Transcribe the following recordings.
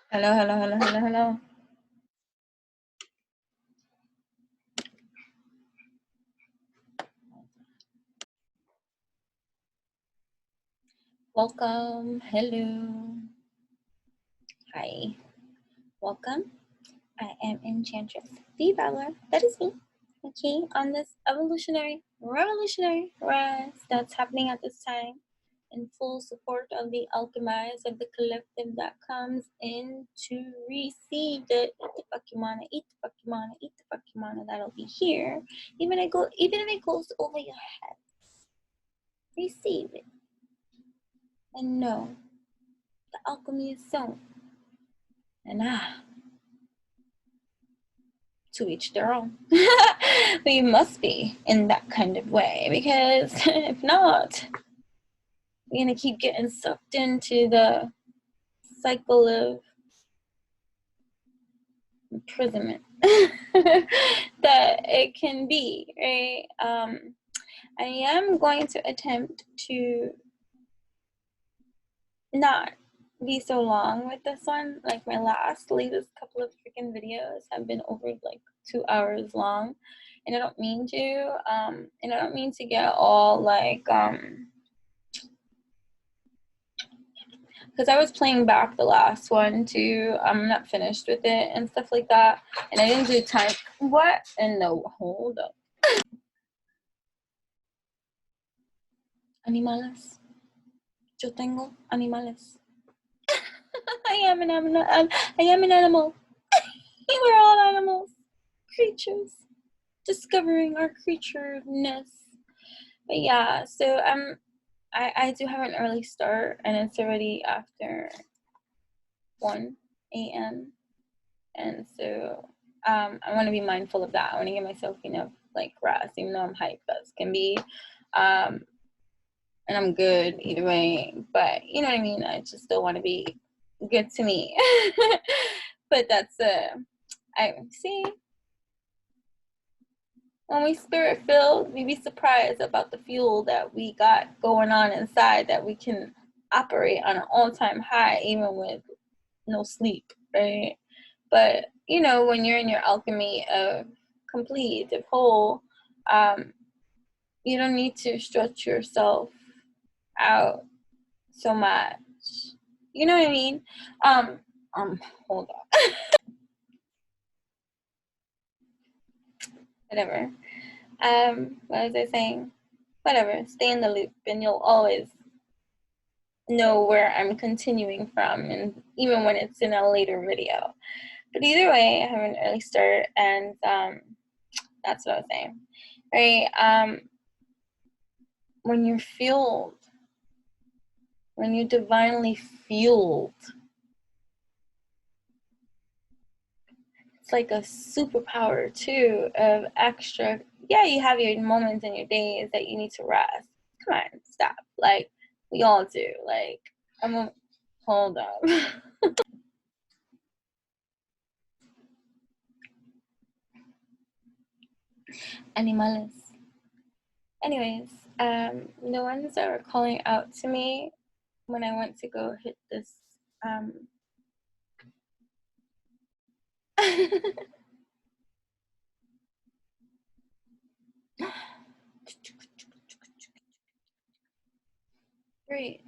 Hello, hello, hello, hello, hello. Welcome. Hello. Hi. Welcome. I am Enchantress the Valor. That is me. Okay, on this revolutionary rise that's happening at this time in full support of the alchemize of the collective that comes in to receive the eat the fuck you wanna, eat the fuck you wanna, eat the fuck you wanna that'll be here. Even if it goes over your head. Receive it. And know the alchemy is sown. And to each their own. But you must be in that kind of way, because if not, you're gonna keep getting sucked into the cycle of imprisonment that it can be, right? I am going to attempt to not be so long with this one. Like my latest couple of freaking videos have been over like 2 hours long, and I don't mean to get all like because I was playing back the last one too. I'm not finished with it and stuff like that, and I didn't do time. What? And no, hold up. Animales. Yo tengo animales. I am an animal. We're all animals, creatures, discovering our creatureness. But yeah, so I do have an early start, and it's already after 1 a.m. and so I want to be mindful of that. I want to give myself enough like rest, even though I'm hyped as can be, and I'm good either way. But you know what I mean. I just still want to be good to me. But that's I see. When we spirit filled, we be surprised about the fuel that we got going on inside, that we can operate on an all-time high even with no sleep, right? But you know, when you're in your alchemy of complete, of whole, you don't need to stretch yourself out so much. You know what I mean? Hold on. Whatever. What was I saying? Whatever. Stay in the loop, and you'll always know where I'm continuing from, and even when it's in a later video. But either way, I have an early start, and that's what I was saying. Right? When you're fueled, when you're divinely fueled, it's like a superpower too of extra. Yeah, you have your moments and your days that you need to rest. Come on, stop. Like we all do. Like hold up. Animales. Anyways, the ones that were calling out to me when I went to go hit this breathe.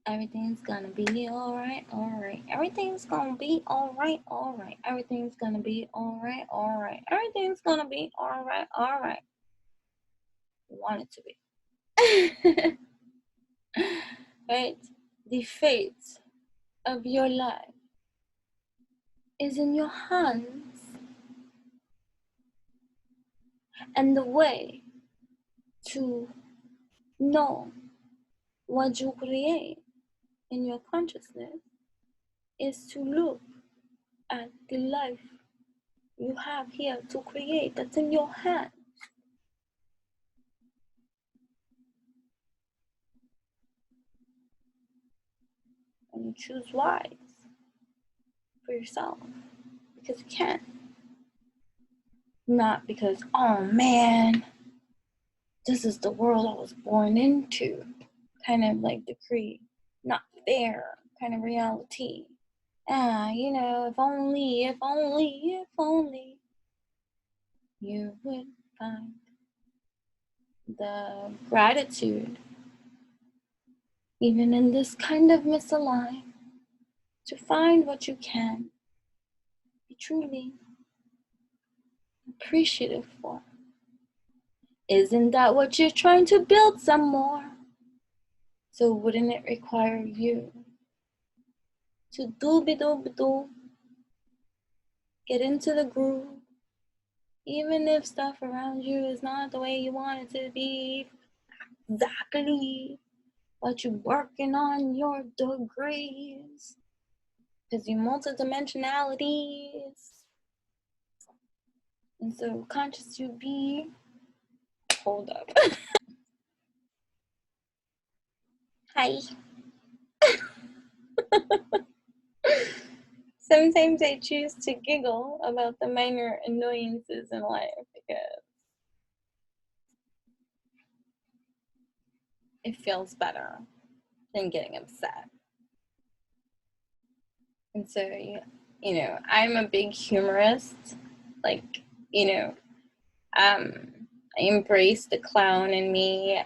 Everything's gonna be alright, alright. Everything's gonna be alright, alright. Everything's gonna be alright, alright. Everything's gonna be alright, alright. You want it to be. Right? The fate of your life is in your hands. And the way to know what you create in your consciousness is to look at the life you have here to create that's in your hand. And you choose wise for yourself, because you can. Not because, oh man, this is the world I was born into kind of like decree. Not fair kind of reality. You know, if only you would find the gratitude, even in this kind of misaligned, to find what you can be truly appreciative for. Isn't that what you're trying to build some more? So wouldn't it require you to do, get into the groove, even if stuff around you is not the way you want it to be exactly, but you're working on your degrees, because you multidimensionalities. And so conscious you be, hold up. Hi. Sometimes I choose to giggle about the minor annoyances in life because it feels better than getting upset. And so, you know, I'm a big humorist. Like, you know, I embrace the clown in me,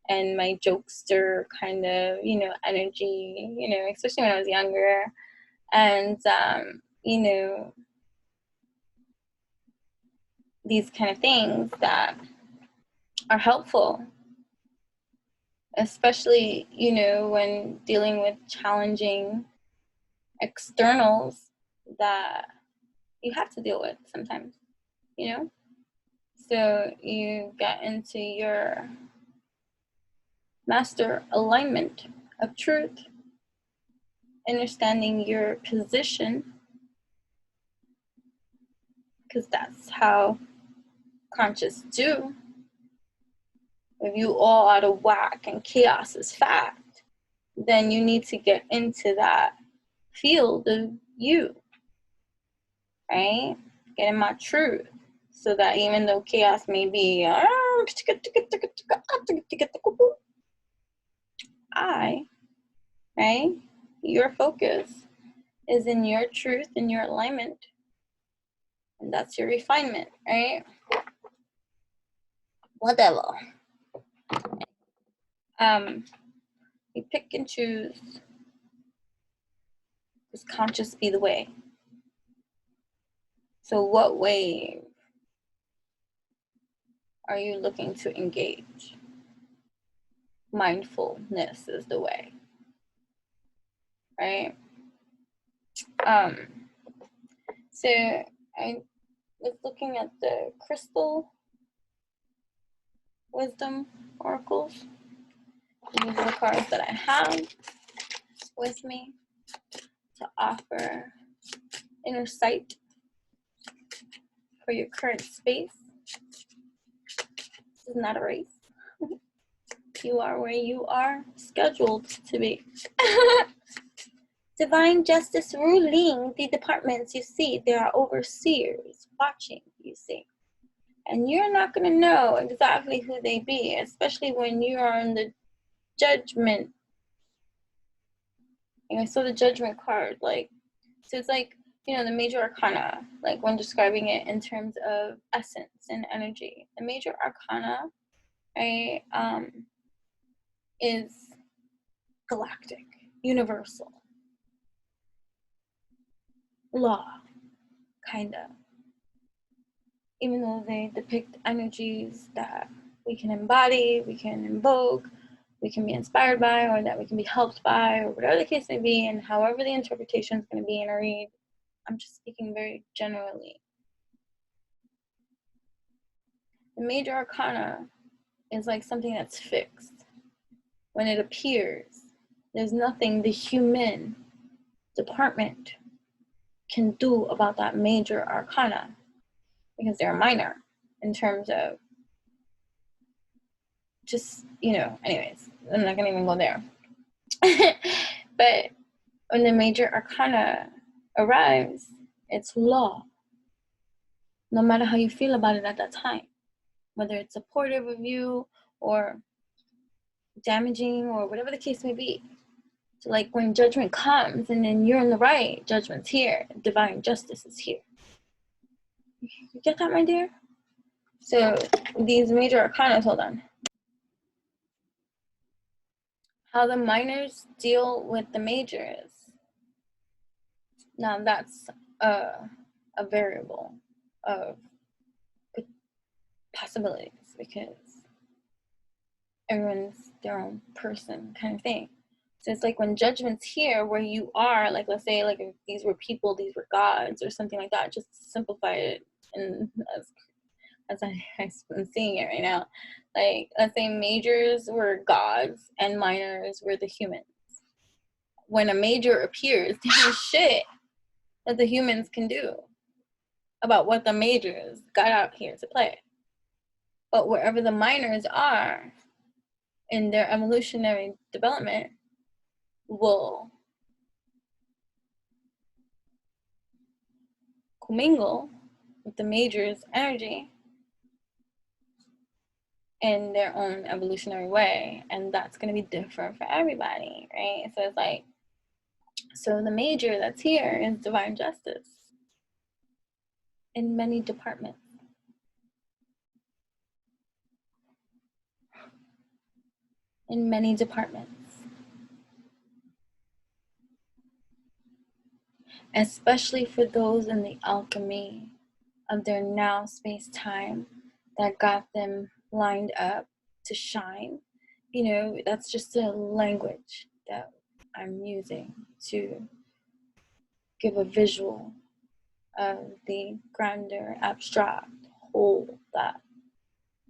and my jokester kind of, you know, energy, you know, especially when I was younger. And, you know, these kind of things that are helpful, especially, you know, when dealing with challenging externals that you have to deal with sometimes, you know? So you get into your master alignment of truth, understanding your position, because that's how conscious do. If you all out of whack and chaos is fact, then you need to get into that field of you, right? Get in my truth, so that even though chaos may be, right? Your focus is in your truth and your alignment. And that's your refinement, right? Whatever. You pick and choose. Does conscious be the way? So what way are you looking to engage? Mindfulness is the way, right? So I was looking at the crystal wisdom oracles. These are the cards that I have with me to offer inner sight for your current space. This is not a race. You are where you are scheduled to be. Divine justice ruling the departments you see. There are overseers watching, you see. And you're not going to know exactly who they be, especially when you are in the judgment. And I saw the judgment card, like, so it's like, you know, the major arcana, like when describing it in terms of essence and energy. The major arcana, right, is galactic, universal, law, kind of. Even though they depict energies that we can embody, we can invoke, we can be inspired by, or that we can be helped by, or whatever the case may be, and however the interpretation is going to be in a read, I'm just speaking very generally. The major arcana is like something that's fixed. When it appears, there's nothing the human department can do about that major arcana, because they're minor in terms of just, you know, anyways, I'm not gonna even go there. But when the major arcana arrives, it's law. No matter how you feel about it at that time, whether it's supportive of you or damaging or whatever the case may be, So like when judgment comes and then you're in the right, judgment's here, divine justice is here. You get that, my dear? So these major arcana, hold on. How the minors deal with the majors. Now that's a variable of possibilities because everyone's their own person kind of thing. So it's like when judgment's here where you are, like let's say like if these were people, these were gods or something like that, just to simplify it and as I'm seeing it right now. Like let's say majors were gods and minors were the humans. When a major appears, there's shit that the humans can do about what the majors got out here to play. But wherever the minors are in their evolutionary development will commingle with the majors' energy in their own evolutionary way. And that's going to be different for everybody, right? So it's like, so the major that's here is divine justice in many departments. In many departments. Especially for those in the alchemy of their now space-time that got them lined up to shine. You know, that's just a language that I'm using to give a visual of the grander abstract whole that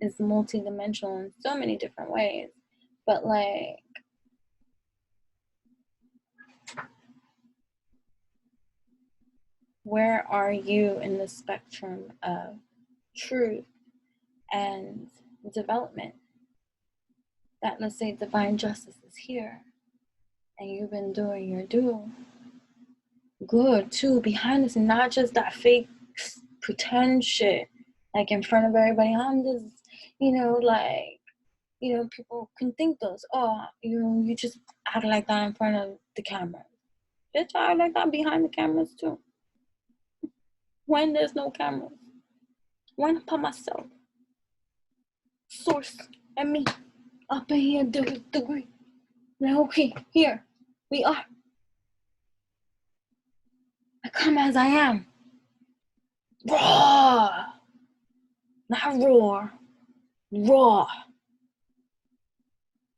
is multidimensional in so many different ways. But like, where are you in the spectrum of truth and development? That, let's say, divine justice is here and you've been doing your due good too behind this, and not just that fake pretend shit like in front of everybody. I'm just, like, people can think those, oh, you just act like that in front of the camera. Bitch, I act like that behind the cameras too. When there's no cameras. When upon myself. Source and me. Up in here, degree. Now, okay, here we are. I come as I am. Raw. Not roar. Raw.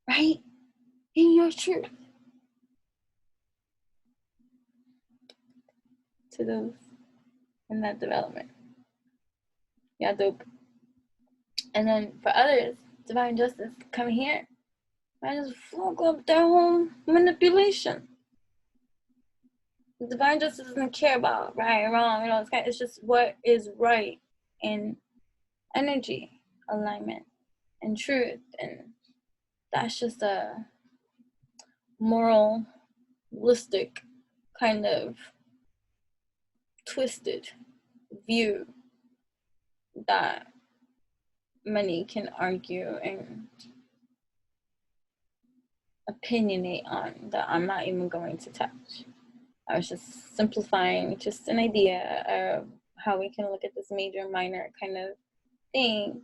Right? In your truth. To those in that development. Yeah, dope. And then for others, divine justice coming here. I just fuck up their own manipulation. Divine justice doesn't care about right or wrong, it's just what is right in energy alignment and truth, and that's just a moralistic kind of twisted view that many can argue and opinionate on, that I'm not even going to touch. I was just simplifying just an idea of how we can look at this major minor kind of thing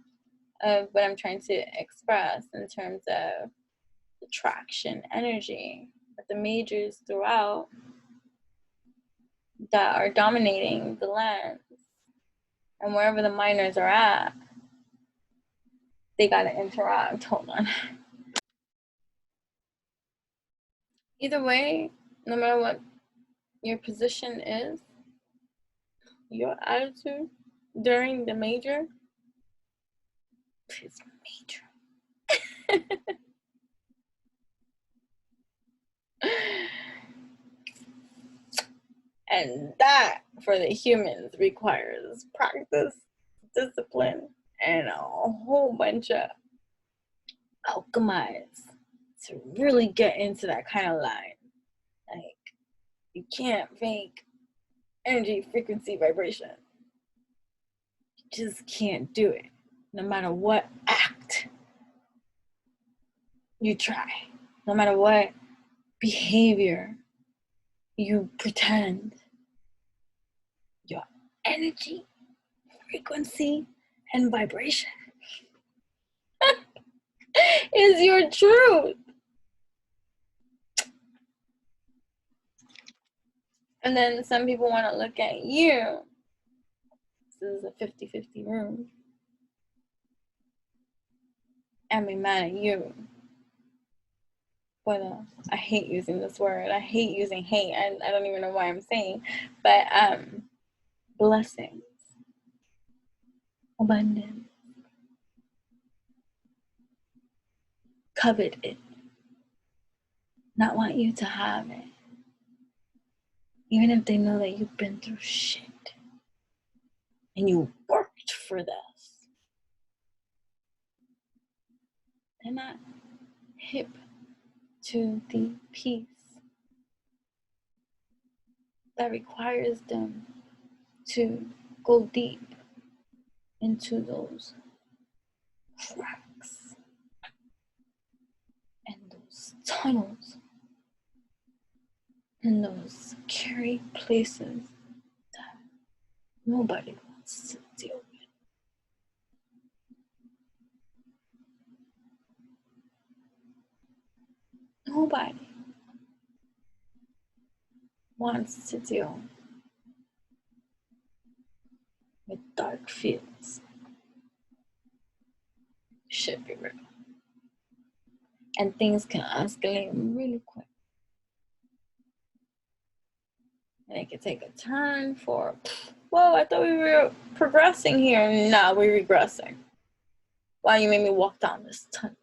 of what I'm trying to express in terms of attraction energy, but the majors throughout that are dominating the lands, and wherever the minors are at, they gotta interact. Hold on. Either way, no matter what your position is, your attitude during the major is major. And that, for the humans, requires practice, discipline, and a whole bunch of alchemize to really get into that kind of line. Like, you can't fake energy, frequency, vibration. You just can't do it, no matter what act you try, no matter what behavior, you pretend, your energy, frequency, and vibration is your truth. And then some people want to look at you. This is a 50-50 room. And be mad at you. But I hate using this word. I hate using hate. I don't even know why I'm saying. But blessings, abundance, covet it, not want you to have it. Even if they know that you've been through shit and you worked for this, they're not hip to the peace that requires them to go deep into those cracks and those tunnels and those scary places that nobody wants to deal with. Nobody wants to deal with dark fields. Should be real. And things can escalate really quick. And it could take a turn for, whoa, I thought we were progressing here. Nah, we're regressing. Why you made me walk down this tunnel?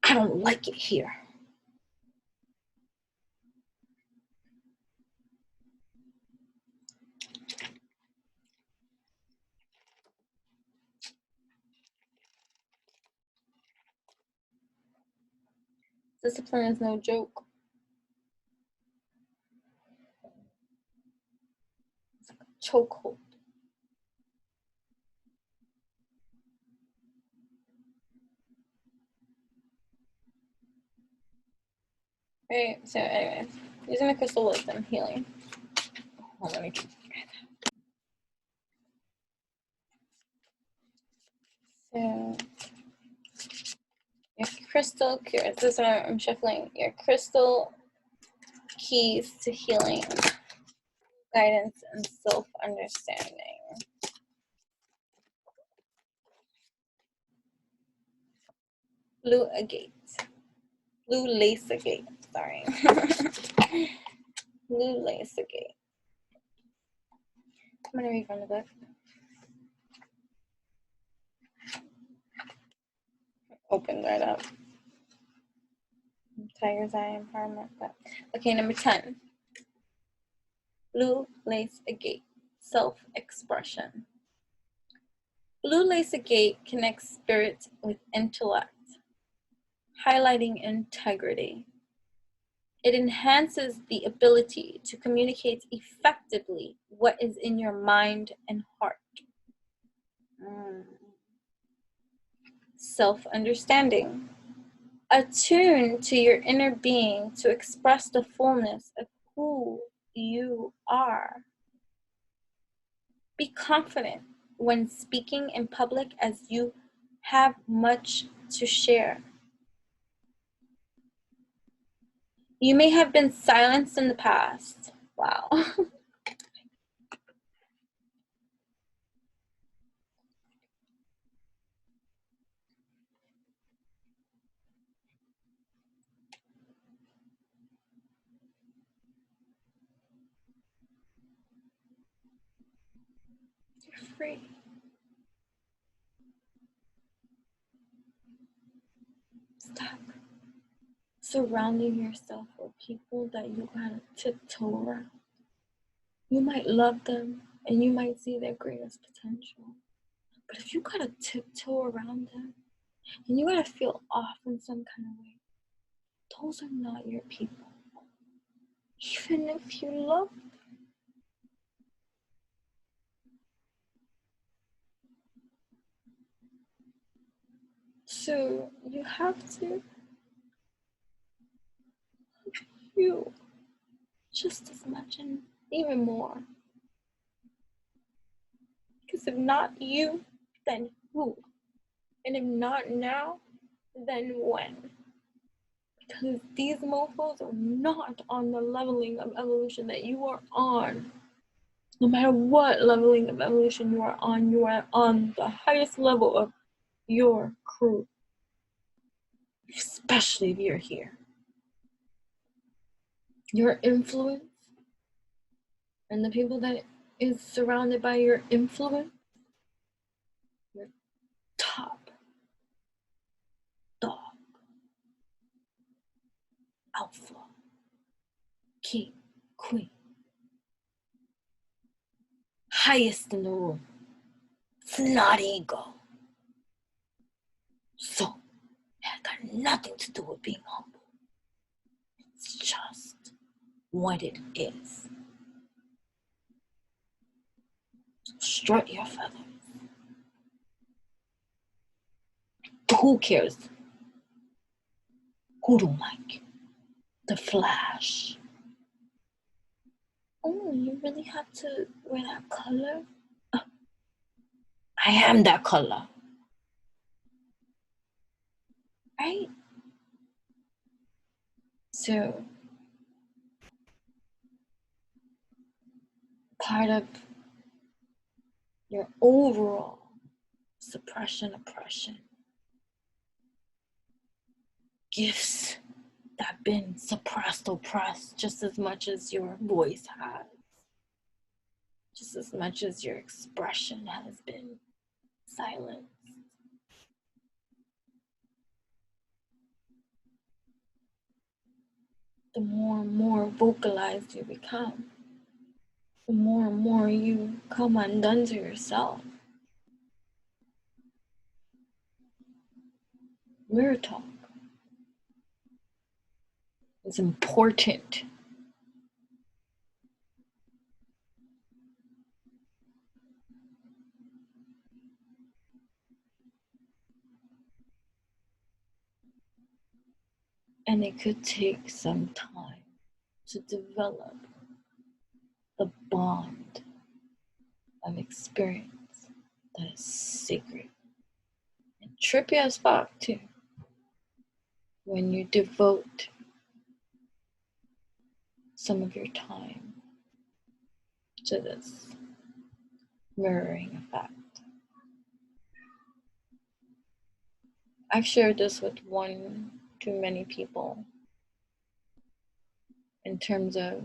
I don't like it here. Discipline is no joke. It's like a chokehold. Right, so anyways, using the crystal wisdom healing. Oh, let me so your crystal cures. This is why I'm shuffling your crystal keys to healing, guidance, and self-understanding. Blue agate. Blue lace agate. Sorry. Blue lace agate. I'm gonna read from the book. Open right up. Tiger's eye empowerment. But okay, number 10. Blue lace agate. Self-expression. Blue lace agate connects spirit with intellect, highlighting integrity. It enhances the ability to communicate effectively what is in your mind and heart. Self-understanding. Attune to your inner being to express the fullness of who you are. Be confident when speaking in public as you have much to share. You may have been silenced in the past. Wow. You're free. Stop surrounding yourself with people that you gotta tiptoe around. You might love them and you might see their greatest potential. But if you gotta tiptoe around them and you gotta feel off in some kind of way, those are not your people. Even if you love them. So you have to You just as much and even more. Because if not you, then who? And if not now, then when? Because these mofos are not on the leveling of evolution that you are on. No matter what leveling of evolution you are on the highest level of your crew. Especially if you're here. Your influence and the people that is surrounded by your influence, your top dog, alpha, king, queen, highest in the room. It's not ego. So, it has got nothing to do with being humble. It's just what it is. So strut your feathers. Who cares? Who don't like the flash? Oh, you really have to wear that color? I am that color. Right? So, part of your overall oppression, gifts that have been oppressed just as much as your voice has, just as much as your expression has been silenced. The more and more vocalized you become, the more and more you come undone to yourself. Mirror talk is important. And it could take some time to develop the bond of experience that is sacred and trippy as fuck too. When you devote some of your time to this mirroring effect. I've shared this with one too many people in terms of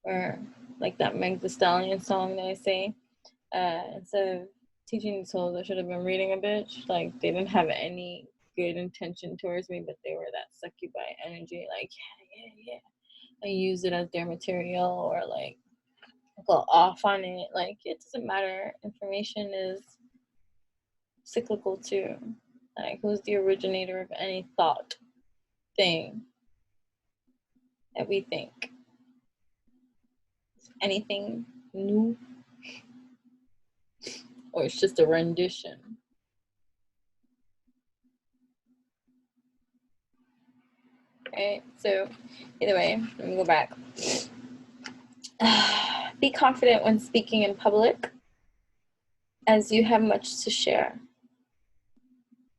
where, like that Meg Thee Stallion song that I say, instead of teaching the souls, I should have been reading a bitch. Like, they didn't have any good intention towards me, but they were that succubi energy. Like, yeah. I use it as their material or like go off on it. Like, it doesn't matter. Information is cyclical too. Like, who's the originator of any thought thing that we think? Is anything new? Or it's just a rendition? Right? So, either way, let me go back. Be confident when speaking in public, as you have much to share.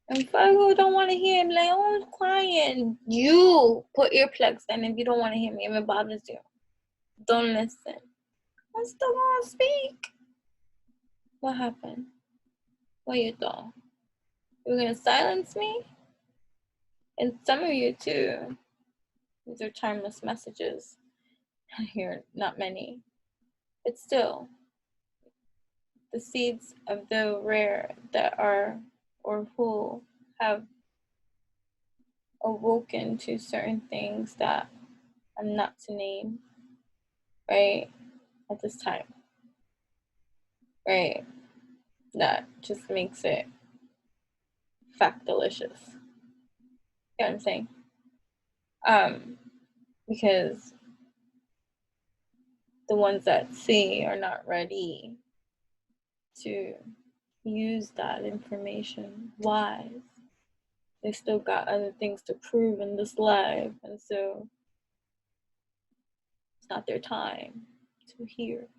And for who don't want to hear him, like, oh, it's quiet. You put earplugs in if you don't want to hear me, if it bothers you. Don't listen. I still want to speak. What happened? What you thought? You were going to silence me? And some of you, too. These are timeless messages. I hear not many. But still, the seeds of the rare that are, or who have awoken to certain things that I'm not to name, right, at this time, right, that just makes it fact delicious. You know what I'm saying? Because the ones that see are not ready to use that information wise. They still got other things to prove in this life, and so It's not their time to hear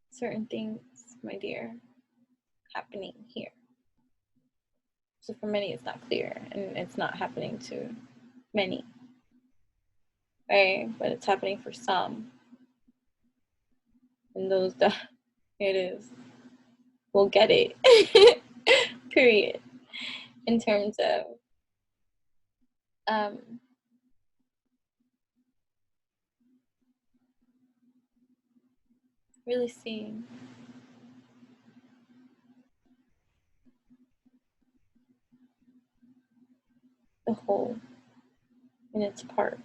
certain things, my dear, happening here. So for many, it's not clear, and it's not happening to many, right? But it's happening for some. And those that it is will get it, period, in terms of really seeing the whole in its part.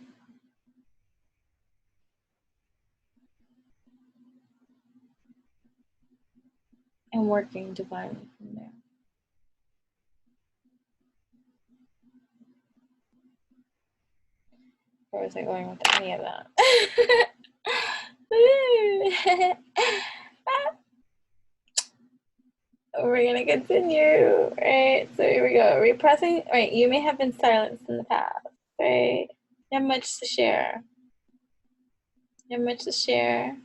And working divinely from there. Where was I going with any of that? We're gonna continue, right? So here we go. Repressing, right? You may have been silenced in the past, right? You have much to share. You have much to share.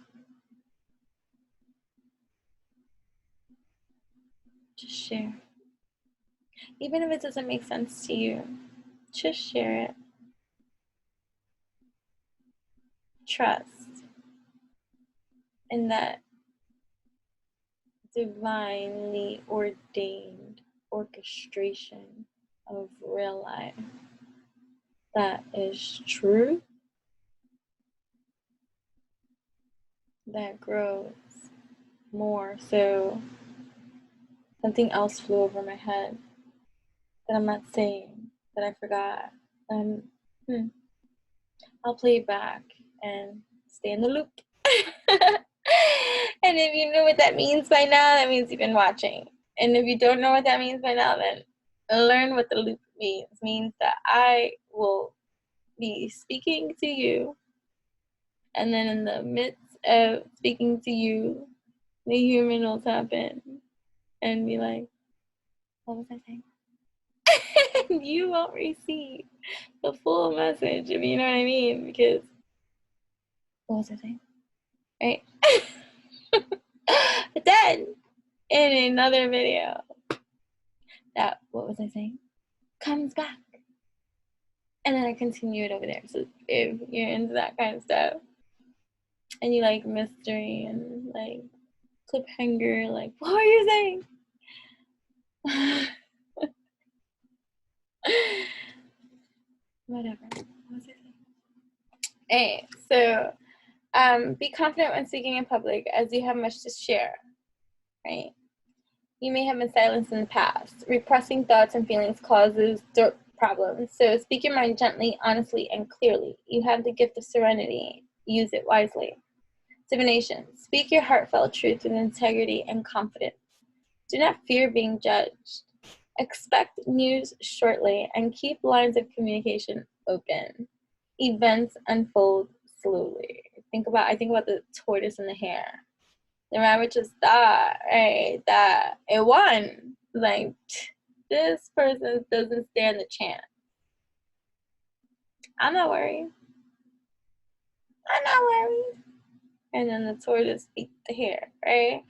Just share. Even if it doesn't make sense to you, just share it. Trust in that divinely ordained orchestration of real life that is true, that grows more. So something else flew over my head that I'm not saying, that I forgot. I'll play it back and stay in the loop. And if you know what that means by now, that means you've been watching. And if you don't know what that means by now, then learn what the loop means. It means that I will be speaking to you, and then in the midst of speaking to you, the human will tap in and be like, what was I saying? And you won't receive the full message, if you know what I mean, because what was I saying? Right? But then, in another video, that, what was I saying, comes back. And then I continue it over there. So if you're into that kind of stuff, and you like mystery and like cliffhanger, like, what are you saying? Whatever. What was I saying? Hey, so be confident when speaking in public, as you have much to share, right? You may have been silenced in the past. Repressing thoughts and feelings causes problems. So speak your mind gently, honestly, and clearly. You have the gift of serenity. Use it wisely. Divination. Speak your heartfelt truth with integrity and confidence. Do not fear being judged. Expect news shortly and keep lines of communication open. Events unfold slowly. I think about the tortoise and the hare. The rabbit just thought, right, that it won. Like, this person doesn't stand a chance. I'm not worried. And then the tortoise beat the hare, right?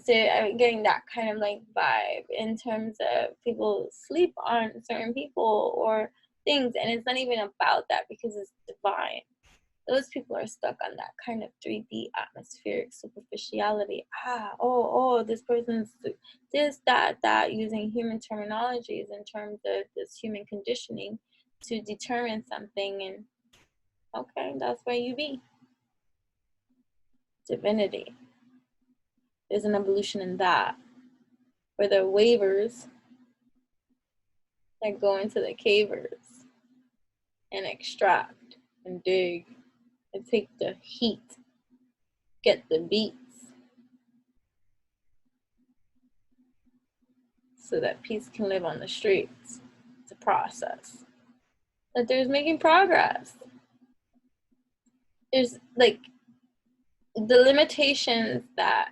So I'm getting that kind of like vibe in terms of people sleep on certain people or things, and it's not even about that because it's divine. Those people are stuck on that kind of 3D atmospheric superficiality. This person's this, that, using human terminologies in terms of this human conditioning to determine something, and okay, that's where you be. Divinity. There's an evolution in that, where the waivers that go into the cavers and extract and dig and take the heat, get the beats, so that peace can live on the streets. It's a process. That there's making progress. There's like the limitations that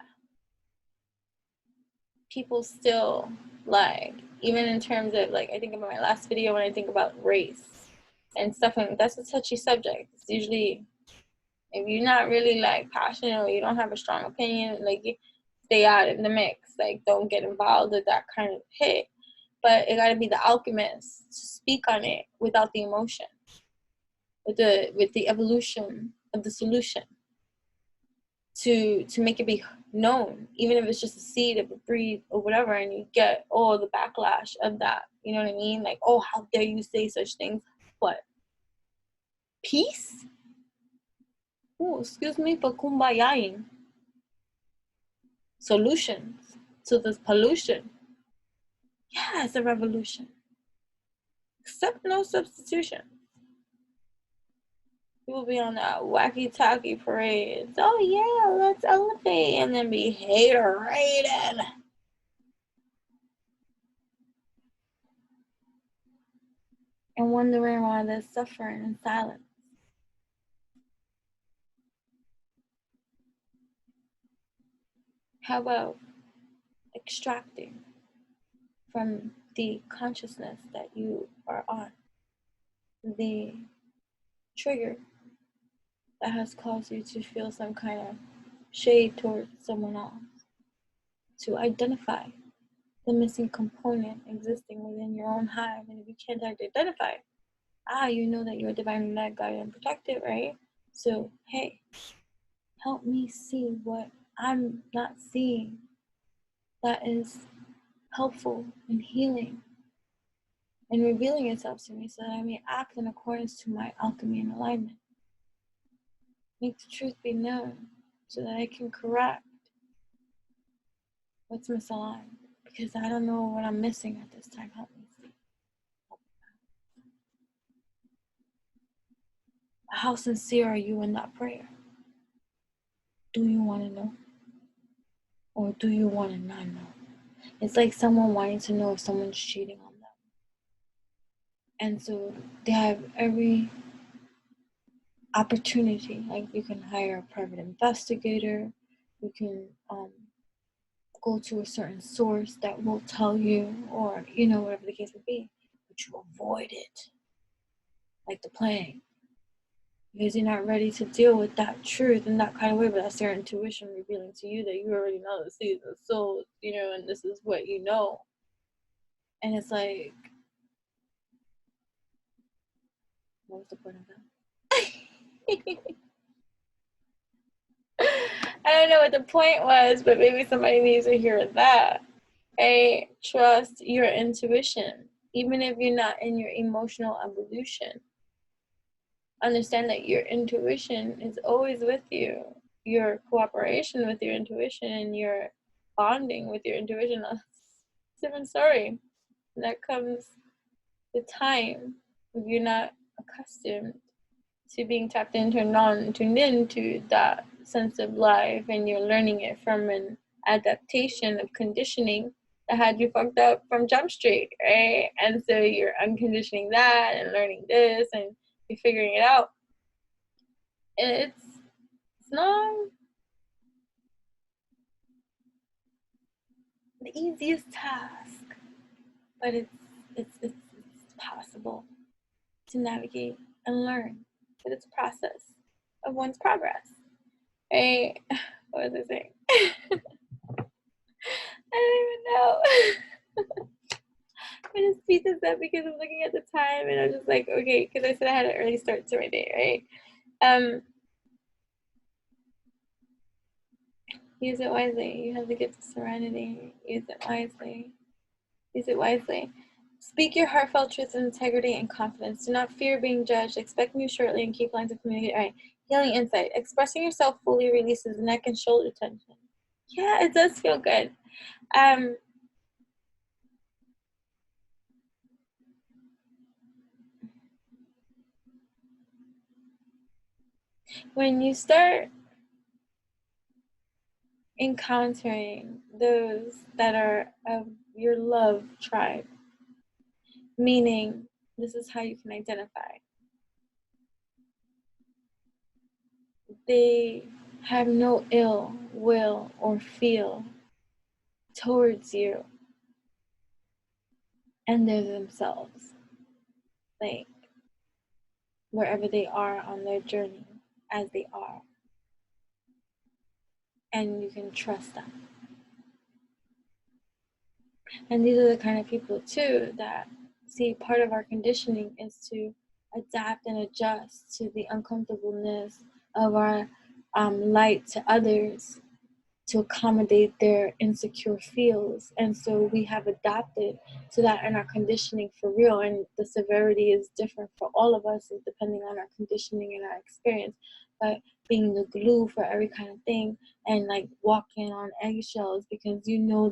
people still like, even in terms of like, I think about my last video when I think about race and stuff, and that's a touchy subject. It's usually If you're not really like passionate or you don't have a strong opinion, like stay out in the mix. Like don't get involved with that kind of hit. But it gotta be the alchemist to speak on it without the emotion, with the evolution of the solution, to make it be known, even if it's just a seed of a breed or whatever, and you get all the backlash of that. You know what I mean? Like, oh, how dare you say such things? What? Peace? Oh, excuse me for kumbayaing. Solutions to this pollution. Yeah, it's a revolution. Except no substitution. People be on that wacky-talkie parades. Oh yeah, let's elevate, and then be hater-rated. And wondering why they're suffering in silence. How about extracting from the consciousness that you are on, the trigger that has caused you to feel some kind of shade towards someone else, to identify the missing component existing within your own hive. And if you can't identify it, you know that you're divinely led, guided, and protected, right? So, hey, help me see what I'm not seeing that is helpful and healing and revealing itself to me, so that I may act in accordance to my alchemy and alignment. Make the truth be known so that I can correct what's misaligned, because I don't know what I'm missing at this time. Help me see. How sincere are you in that prayer? Do you want to know? Or do you want to not know? It's like someone wanting to know if someone's cheating on them. And so they have every opportunity. Like you can hire a private investigator. You can go to a certain source that will tell you, or, whatever the case would be. But you avoid it like the plague. Because you're not ready to deal with that truth in that kind of way, but that's your intuition revealing to you that you already know the seeds of souls, and this is what you know. And it's like, what was the point of that? I don't know what the point was, but maybe somebody needs to hear that. Hey, trust your intuition, even if you're not in your emotional evolution. Understand that your intuition is always with you. Your cooperation with your intuition and your bonding with your intuition, that's a different story. That comes with time. If you're not accustomed to being tapped into and non-tuned into that sense of life, and you're learning it from an adaptation of conditioning that had you fucked up from Jump Street, right? And so you're unconditioning that and learning this, and you're figuring it out. It's not the easiest task, but it's possible to navigate and learn. But it's a process of one's progress. Right? What was I saying? I don't even know. I'm gonna speed this up because I'm looking at the time and I'm just like, okay, because I said I had an early start to my day, right? Use it wisely. You have the gift of serenity. Use it wisely. Use it wisely. Speak your heartfelt truth with integrity and confidence. Do not fear being judged. Expect news shortly and keep lines of communication. All right. Healing insight. Expressing yourself fully releases neck and shoulder tension. Yeah, it does feel good. When you start encountering those that are of your love tribe, meaning this is how you can identify. They have no ill will or feel towards you, and they're themselves, like wherever they are on their journey as they are. And you can trust them. And these are the kind of people too that see part of our conditioning is to adapt and adjust to the uncomfortableness of our light to others, to accommodate their insecure feels. And so we have adapted to that in our conditioning for real. And the severity is different for all of us depending on our conditioning and our experience. But being the glue for every kind of thing and like walking on eggshells because you know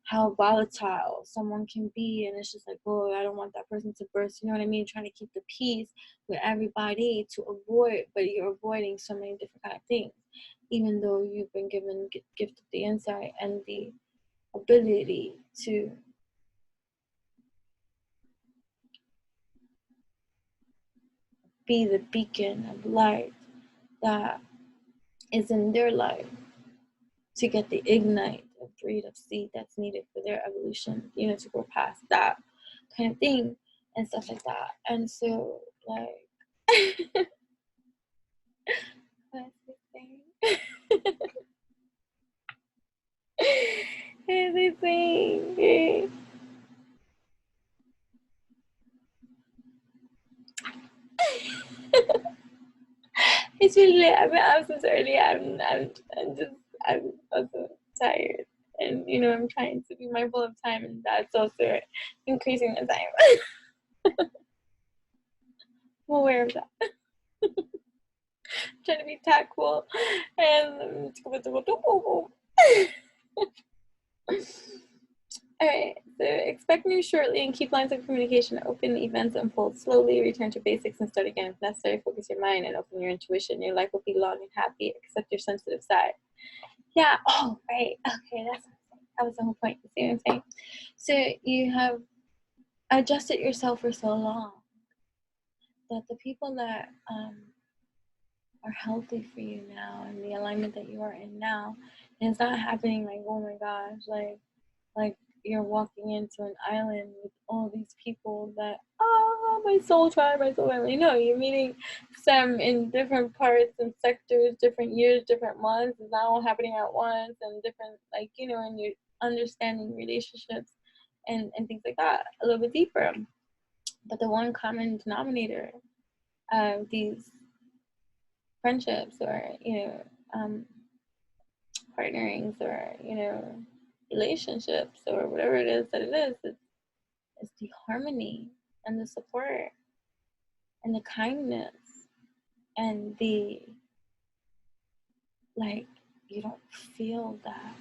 how volatile someone can be, and it's just like, oh, I don't want that person to burst, you know what I mean? Trying to keep the peace with everybody to avoid, but you're avoiding so many different kind of things, even though you've been gifted the insight and the ability to be the beacon of light that is in their life, to get the ignite of breed of seed that's needed for their evolution, you know, to go past that kind of thing and stuff like that. And so, like, what's the thing? Everything. It's really late. I've been out since early. I'm also tired. And, you know, I'm trying to be mindful of time, and that's also increasing the time. I'm aware of that. I'm trying to be tactful and Alright, so expect news shortly and keep lines of communication open. Events unfold slowly. Return to basics and start again if necessary. Focus your mind and open your intuition. Your life will be long and happy. Accept your sensitive side. Yeah. Oh, right. Okay, that was the whole point. You see what I'm saying? So you have adjusted yourself for so long that the people that are healthy for you now and the alignment that you are in now, and it's not happening like, oh my gosh, like you're walking into an island with all these people that, my soul tribe, my soul family. No, you're meeting some in different parts and sectors, different years, different months. It's not all happening at once, and different, like, you know, and you're understanding relationships and things like that a little bit deeper. But the one common denominator of these friendships or, you know, partnerings or, you know, relationships or whatever it is that it is, it's the harmony and the support and the kindness and the, like, you don't feel that,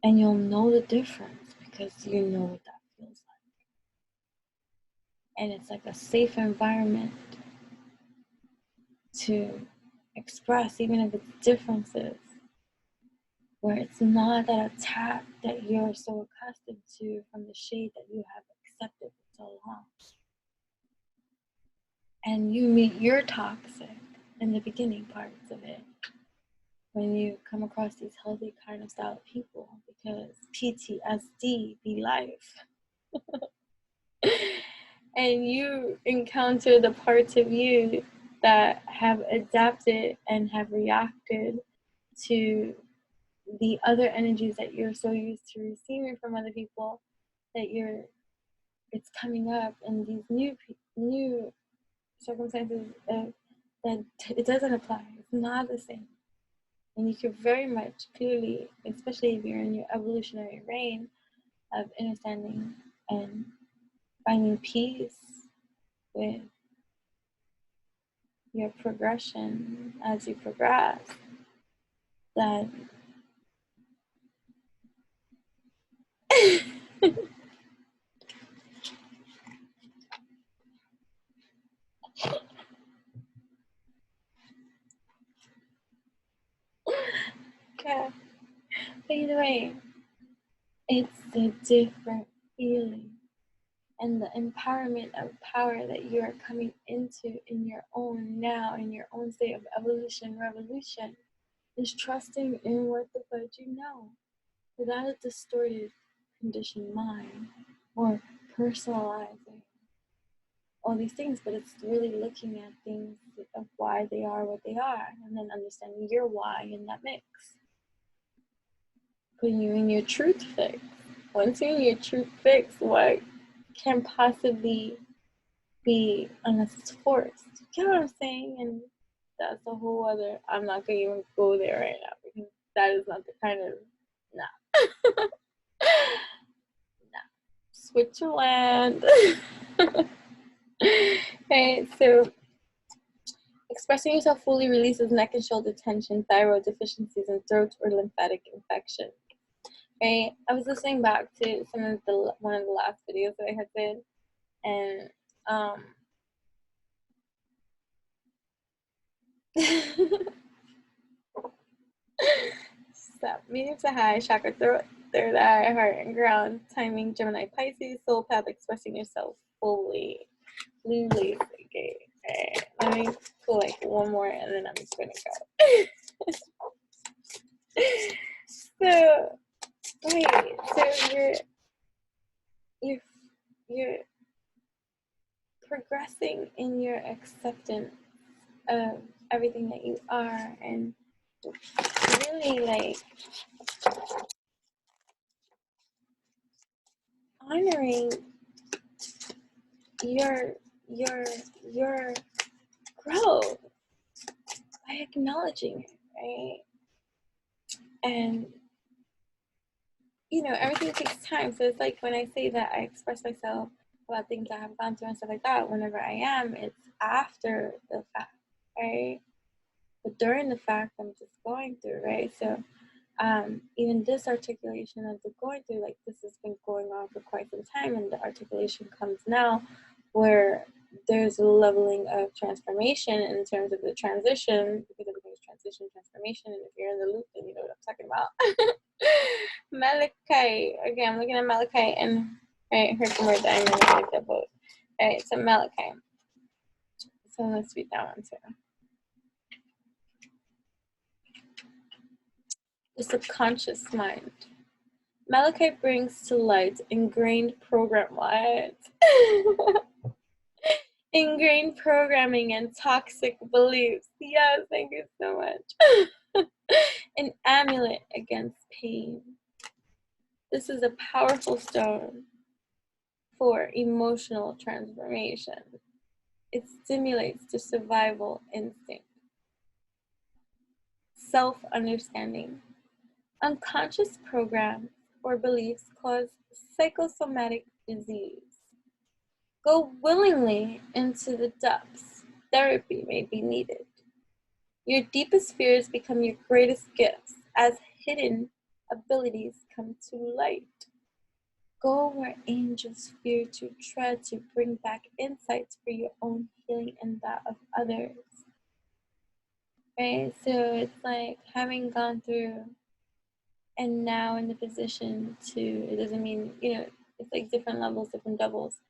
and you'll know the difference because you know what that feels like. And it's like a safe environment to express, even if it's differences, where it's not that attack that you're so accustomed to from the shade that you have accepted for so long. And you meet your toxic in the beginning parts of it when you come across these healthy kind of style of people, because PTSD be life. And you encounter the parts of you that have adapted and have reacted to the other energies that you're so used to receiving from other people, that it's coming up in these new circumstances that it doesn't apply. It's not the same. And you can very much clearly, especially if you're in your evolutionary reign of understanding and finding peace with your progression as you progress, that yeah. But either way, it's a different feeling. And the empowerment of power that you are coming into in your own now, in your own state of evolution, revolution, is trusting in what the fudge you know, without a distorted, conditioned mind, or personalizing, all these things, but it's really looking at things of why they are what they are, and then understanding your why in that mix. Putting you in your truth fix. Once you're in your truth fix, what can possibly be unless it's forced? You know what I'm saying? And that's a whole other, I'm not gonna even go there right now because that is not the kind of, nah. Nah. Switzerland. Okay, so expressing yourself fully releases neck and shoulder tension, thyroid deficiencies, and throat or lymphatic infection. Right? I was listening back to one of the last videos that I had did, and stop. Medium to high chakra, third eye, heart, and ground. Timing, Gemini, Pisces, soul path, expressing yourself fully. Okay. Alright, let me pull like one more, and then I'm just gonna go. So you're progressing in your acceptance of everything that you are, and really like honoring your growth by acknowledging it, right? And everything takes time. So it's like when I say that I express myself about things I have gone through and stuff like that, whenever I am, it's after the fact, right? But during the fact, I'm just going through, right? So even this articulation of the going through, like this has been going on for quite some time, and the articulation comes now where there's a leveling of transformation in terms of the transition, because everything's transition, transformation, and if you're in the loop, then you know what I'm talking about. Malachite. Okay, I'm looking at Malachite, and right, Herkimer Diamond, I like that both. Alright, so Malachite. So let's read that one too. The subconscious mind. Malachite brings to light ingrained ingrained programming and toxic beliefs. Yes, thank you so much. An amulet against pain. This is a powerful stone for emotional transformation. It stimulates the survival instinct. Self-understanding. Unconscious programs or beliefs cause psychosomatic disease. Go willingly into the depths. Therapy may be needed. Your deepest fears become your greatest gifts as hidden abilities come to light. Go where angels fear to tread to bring back insights for your own healing and that of others. Right? So it's like having gone through and now in the position to, it doesn't mean, it's like different levels, different doubles.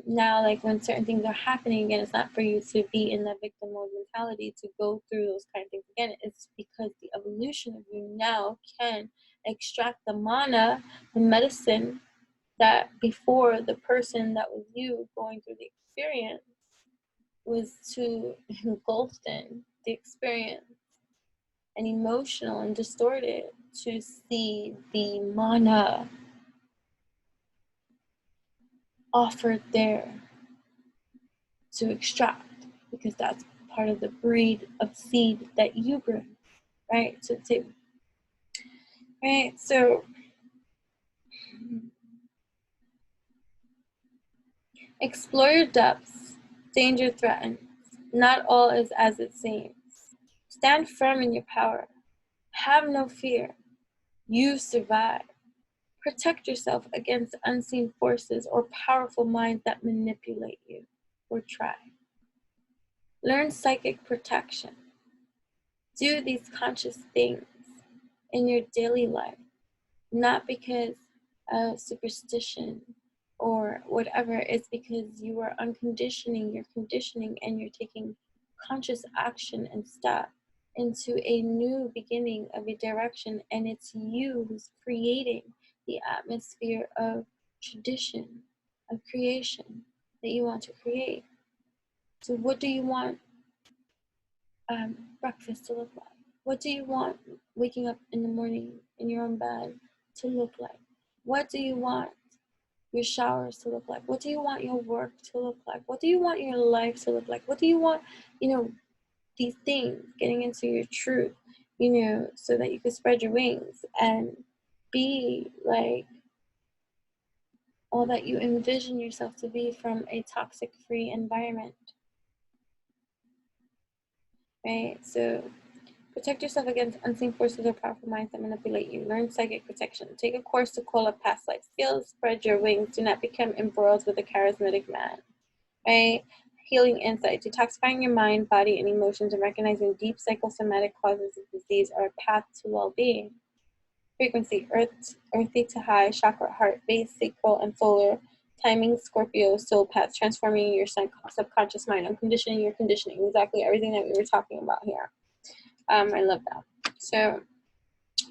Now, like when certain things are happening again, it's not for you to be in that victim mode mentality to go through those kind of things again. It's because the evolution of you now can extract the manna, the medicine that before the person that was you going through the experience was too engulfed in the experience and emotional and distorted to see the manna offered there to extract, because that's part of the breed of seed that you bring, right, to the table. Right, so explore your depths. Danger threatens. Not all is as it seems. Stand firm in your power. Have no fear. You survive. Protect yourself against unseen forces or powerful minds that manipulate you or try. Learn psychic protection. Do these conscious things in your daily life, not because of superstition or whatever. It's because you are unconditioning your conditioning and you're taking conscious action and step into a new beginning of a direction, and it's you who's creating the atmosphere of tradition, of creation. that you want to create. So what do you want breakfast to look like? What do you want waking up in the morning in your own bed to look like? What do you want your showers to look like? What do you want your work to look like? What do you want your life to look like? What do you want, these things, getting into your truth, so that you can spread your wings and be like all that you envision yourself to be from a toxic-free environment, right? So protect yourself against unseen forces or powerful minds that manipulate you. Learn psychic protection. Take a course to call up past life skills. Spread your wings. Do not become embroiled with a charismatic man, right? Healing insight. Detoxifying your mind, body, and emotions and recognizing deep psychosomatic causes of disease are a path to well-being. Frequency. Earthy to high. Chakra, heart, base, sacral, and solar. Timing, Scorpio, soul path. Transforming your subconscious mind. Unconditioning your conditioning. Exactly everything that we were talking about here. I love that. So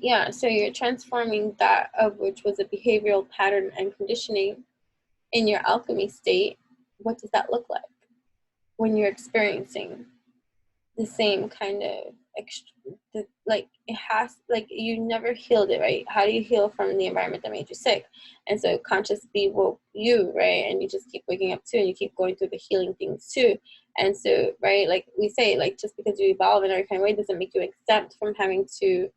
yeah, so you're transforming that of which was a behavioral pattern and conditioning in your alchemy state. What does that look like when you're experiencing the same kind of you never healed it, right? How do you heal from the environment that made you sick? And so conscious be woke you, right? And you just keep waking up too, and you keep going through the healing things too. And so, right, like we say, like just because you evolve in every kind of way doesn't make you exempt from having to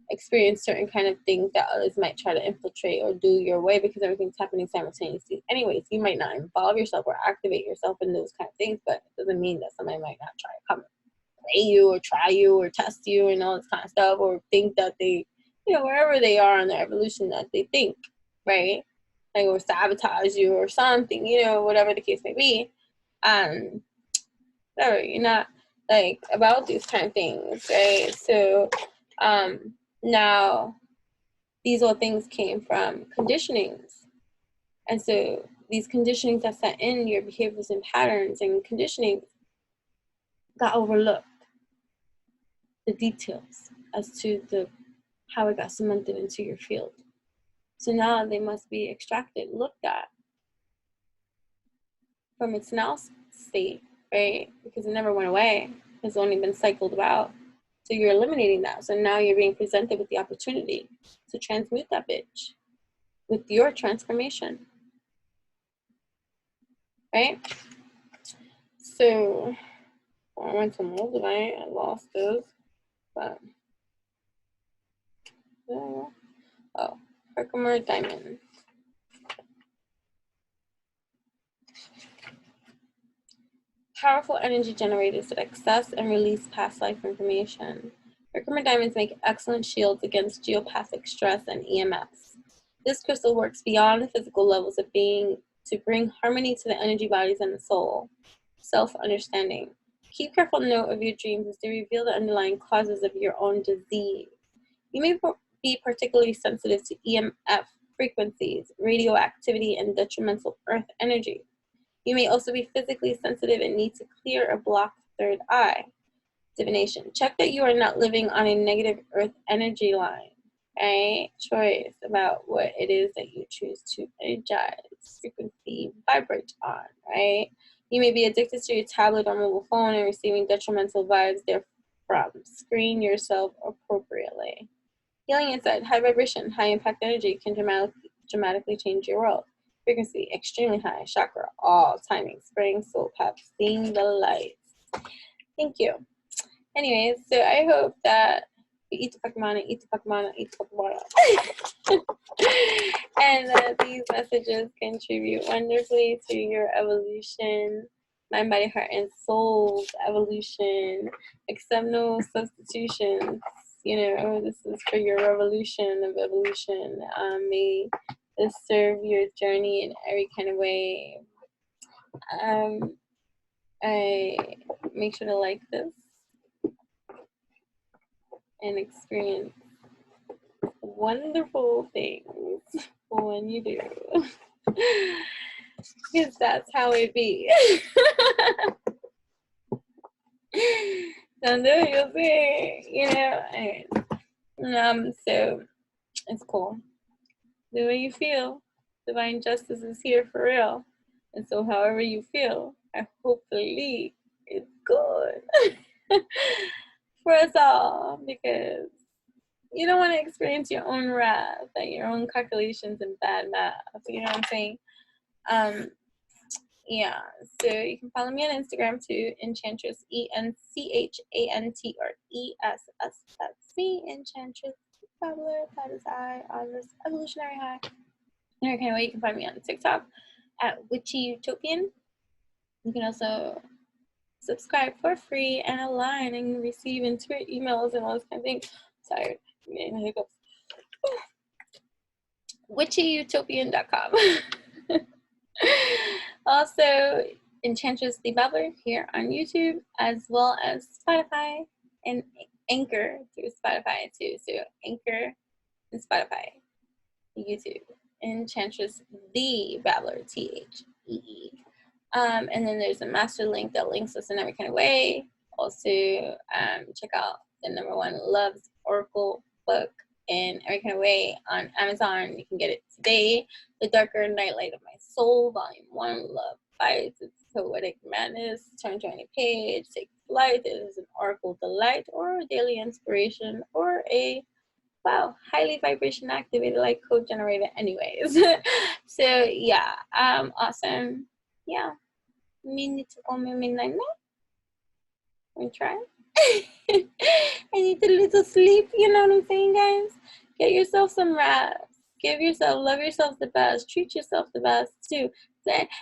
experience certain kind of things that others might try to infiltrate or do your way, because everything's happening simultaneously. Anyways, you might not involve yourself or activate yourself in those kind of things, but it doesn't mean that somebody might not try to come play you or try you or test you and all this kind of stuff, or think that they, wherever they are in their evolution, that they think, right? Like, or sabotage you or something, whatever the case may be. Whatever, you're not like about these kind of things, right? So now these all things came from conditionings. And so these conditionings that set in your behaviors and patterns and conditioning got overlooked. The details as to how it got cemented into your field. So now they must be extracted, looked at from its now state, right? Because it never went away. It's only been cycled about. So you're eliminating that. So now you're being presented with the opportunity to transmute that bitch with your transformation, right? So I went to moldavite. I lost this, but Herkimer diamond. Powerful energy generators that access and release past life information. Herkimer diamonds make excellent shields against geopathic stress and EMFs. This crystal works beyond the physical levels of being to bring harmony to the energy bodies and the soul. Self-understanding. Keep careful note of your dreams as they reveal the underlying causes of your own disease. You may be particularly sensitive to EMF frequencies, radioactivity, and detrimental earth energy. You may also be physically sensitive and need to clear or block the third eye. Divination. Check that you are not living on a negative earth energy line. Right? Choice about what it is that you choose to energize, frequency, vibrate on, right? You may be addicted to your tablet or mobile phone and receiving detrimental vibes therefrom. Screen yourself appropriately. Healing inside. High vibration, high impact energy can dramatically change your world. Frequency, extremely high. Chakra, all timing. Spring, soul path, seeing the light. Thank you. Anyways, so I hope that you eat the Pokemon, and that these messages contribute wonderfully to your evolution, mind, body, heart, and soul's evolution. Accept no substitutions. This is for your revolution of evolution. May this serve your journey in every kind of way. I make sure to like this and experience wonderful things when you do. Because that's how it be. Someday you'll see, so it's cool. The way you feel, divine justice is here for real. And so however you feel, I hopefully it's good for us all, because you don't want to experience your own wrath, like your own calculations and bad math. You know what I'm saying? Yeah, so you can follow me on Instagram too, Enchantress, ENCHANTRESS. That's me, Enchantress Babbler. That is I on this evolutionary high. And you can find me on TikTok at Witchy Utopian. You can also subscribe for free and align and receive and tweet emails and all this kind of thing. Sorry, I'm getting hiccups. witchyutopian.com. Also, Enchantress the Babbler here on YouTube, as well as Spotify and Anchor through Spotify too. So Anchor and Spotify, YouTube, Enchantress the Babbler, THEE. And then there's a master link that links us in every kind of way. Also, check out the #1 Love's Oracle book in every kind of way on Amazon. You can get it today. The Darker Nightlight of My Soul, Volume 1, Love Fights. It's Poetic Madness, turn to any page, take flight. It is an oracle delight or a daily inspiration or a highly vibration activated, like code generated anyways. So yeah, awesome. Yeah, me need to go midnight. We try. I need a little sleep, you know what I'm saying, guys? Get yourself some rest. Love yourself the best. Treat yourself the best too.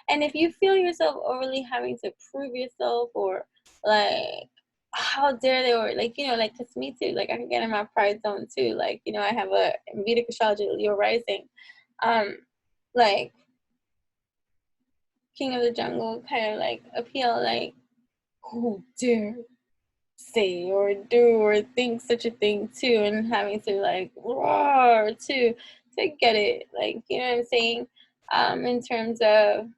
And if you feel yourself overly having to prove yourself, or like, how dare they, or like, like, cause me too, like I can get in my pride zone too. Like, I have a Vedic astrology Leo rising. Like King of the Jungle kind of like appeal, like, who dare say or do or think such a thing too, and having to like roar to get it, like, you know what I'm saying, in terms of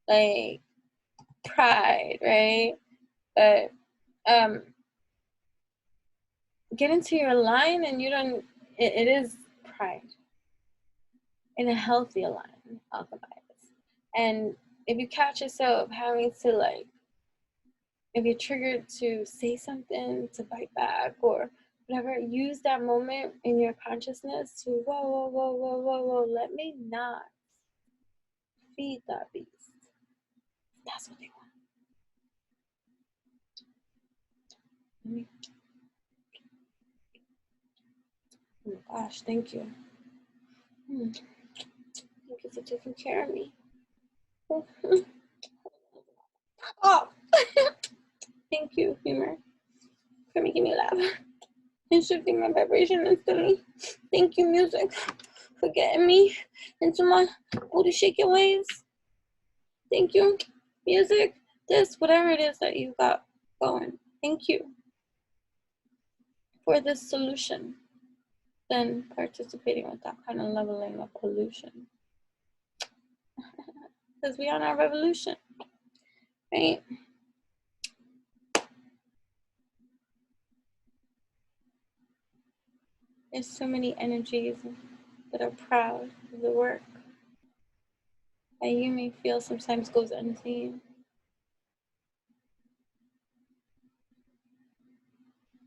like pride, right? But get into your line, and you don't, it is pride in a healthy line, alchemize. And if you catch yourself having to, like, if you're triggered to say something, to bite back or whatever, use that moment in your consciousness to whoa, let me not feed that beast. That's what they want. Oh my gosh, thank you. Thank you for taking care of me. Oh, thank you, humor, for making me laugh and shifting my vibration instantly. Thank you, music, for getting me into my booty shaking ways. Thank you, music, this, whatever it is that you got going. Thank you for this solution. Then participating with that kind of leveling of pollution. Because we on our revolution, right? There's so many energies that are proud of the work that you may feel sometimes goes unseen.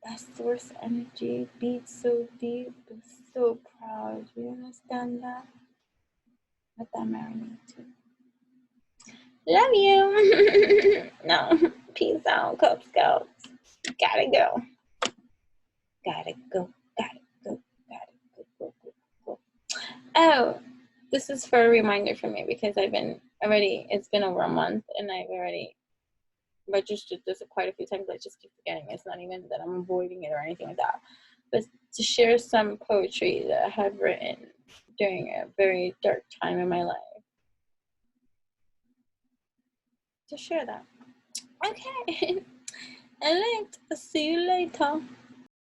That source energy beats so deep, is so proud. You understand that? Let that marinate too. Love you. No, peace out, Cub Scouts. Gotta go. Gotta go. Gotta go. Gotta go. Oh, this is for a reminder for me, because it's been over a month, and I've already registered this quite a few times. I just keep forgetting. It's not even that I'm avoiding it or anything like that, but to share some poetry that I have written during a very dark time in my life. To share that. Okay. I'll see you later.